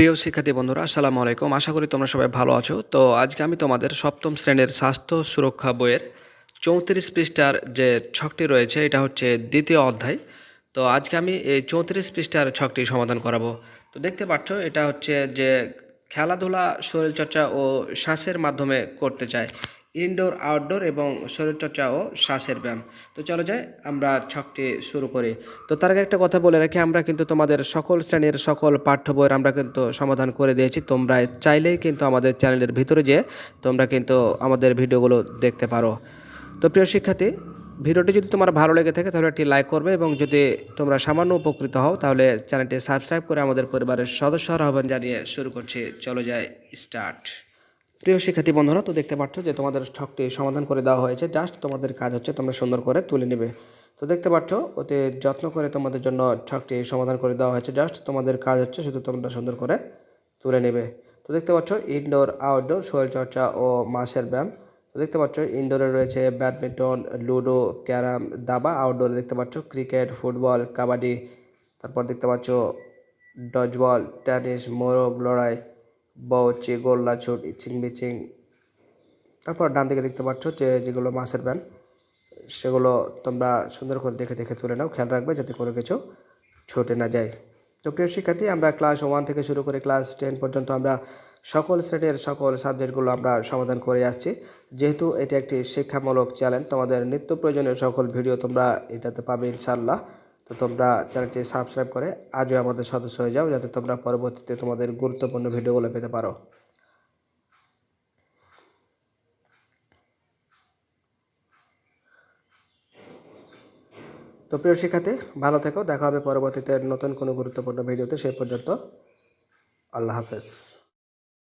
প্রিয় শিক্ষার্থী বন্ধুরা, আসসালামু আলাইকুম। আশা করি তোমরা সবাই ভালো আছো। তো আজকে আমি তোমাদের সপ্তম শ্রেণীর স্বাস্থ্য সুরক্ষা বইয়ের 34 পৃষ্ঠার যে ছকটি রয়েছে এটা হচ্ছে দ্বিতীয় অধ্যায়। তো আজকে আমি এই 34 পৃষ্ঠার ছকটি সমাধান করাবো। তো দেখতে পাচ্ছ এটা হচ্ছে যে খেলাধুলা, শরীরচর্চা ও শ্বাসের মাধ্যমে করতে চায়। ইনডোর, আউটডোর এবং শরীরচর্চা ও শ্বাসের ব্যায়াম। তো চলো যাই আমরা ছকটি শুরু করি। তো তার আগে একটা কথা বলে রাখি, আমরা কিন্তু তোমাদের সকল শ্রেণীর সকল পাঠ্য বইয়ের আমরা কিন্তু সমাধান করে দিয়েছি। তোমরা চাইলেই কিন্তু আমাদের চ্যানেলের ভিতরে যেয়ে তোমরা কিন্তু আমাদের ভিডিওগুলো দেখতে পারো। তো প্রিয় শিক্ষার্থী, ভিডিওটি যদি তোমার ভালো লেগে থাকে তাহলে একটি লাইক করবে এবং যদি তোমরা সামান্য উপকৃত হও তাহলে চ্যানেলটি সাবস্ক্রাইব করে আমাদের পরিবারের সদস্যরা হবেন জানিয়ে শুরু করছি। চলো যাই স্টার্ট। প্রিয় শিক্ষার্থী বন্ধুরা, তো দেখতে পাচ্ছ যে তোমাদের ছকটি সমাধান করে দেওয়া হয়েছে। জাস্ট তোমাদের কাজ হচ্ছে তোমরা সুন্দর করে তুলে নেবে। তো দেখতে পাচ্ছ অতি যত্ন করে তোমাদের জন্য ছকটি সমাধান করে দেওয়া হয়েছে। জাস্ট তোমাদের কাজ হচ্ছে শুধু তোমরা সুন্দর করে তুলে নেবে। তো দেখতে পাচ্ছ ইনডোর, আউটডোর, শরীরচর্চা ও মাসের ব্যায়াম। তো দেখতে পাচ্ছ ইনডোরে রয়েছে ব্যাডমিন্টন, লুডো, ক্যারাম, দাবা। আউটডোরে দেখতে পাচ্ছ ক্রিকেট, ফুটবল, কাবাডি। তারপর দেখতে পাচ্ছ ডজবল, টেনিস, মোরগ লড়াই, বউচি, গোল্লা ছুট, ইচিং বিচিং। তারপর ডান দিকে দেখতে পাচ্ছ যেগুলো মাছের ব্যান, সেগুলো তোমরা সুন্দর করে দেখে দেখে তুলে নাও। খেয়াল রাখবে যাতে কোনো কিছু ছুটে না যায়। তো প্রিয় শিক্ষার্থী, আমরা ক্লাস 1 থেকে শুরু করে ক্লাস 10 পর্যন্ত আমরা সকল শ্রেণীর সকল সাবজেক্টগুলো আমরা সমাধান করে আসছি। যেহেতু এটি একটি শিক্ষামূলক চ্যানেল, তোমাদের নিত্য প্রয়োজনীয় সকল ভিডিও তোমরা এটাতে পাবে ইনশাআল্লাহ। তো তোমরা চ্যানেলটি সাবস্ক্রাইব করে আজও আমাদের সদস্য হয়ে যাও, যাতে তোমরা পরবর্তীতে তোমাদের গুরুত্বপূর্ণ ভিডিওগুলো পেতে পারো। তো প্রিয় শিক্ষার্থী, ভালো থেকো। দেখা হবে পরবর্তীতে নতুন কোনো গুরুত্বপূর্ণ ভিডিওতে। সেই পর্যন্ত আল্লাহ হাফেজ।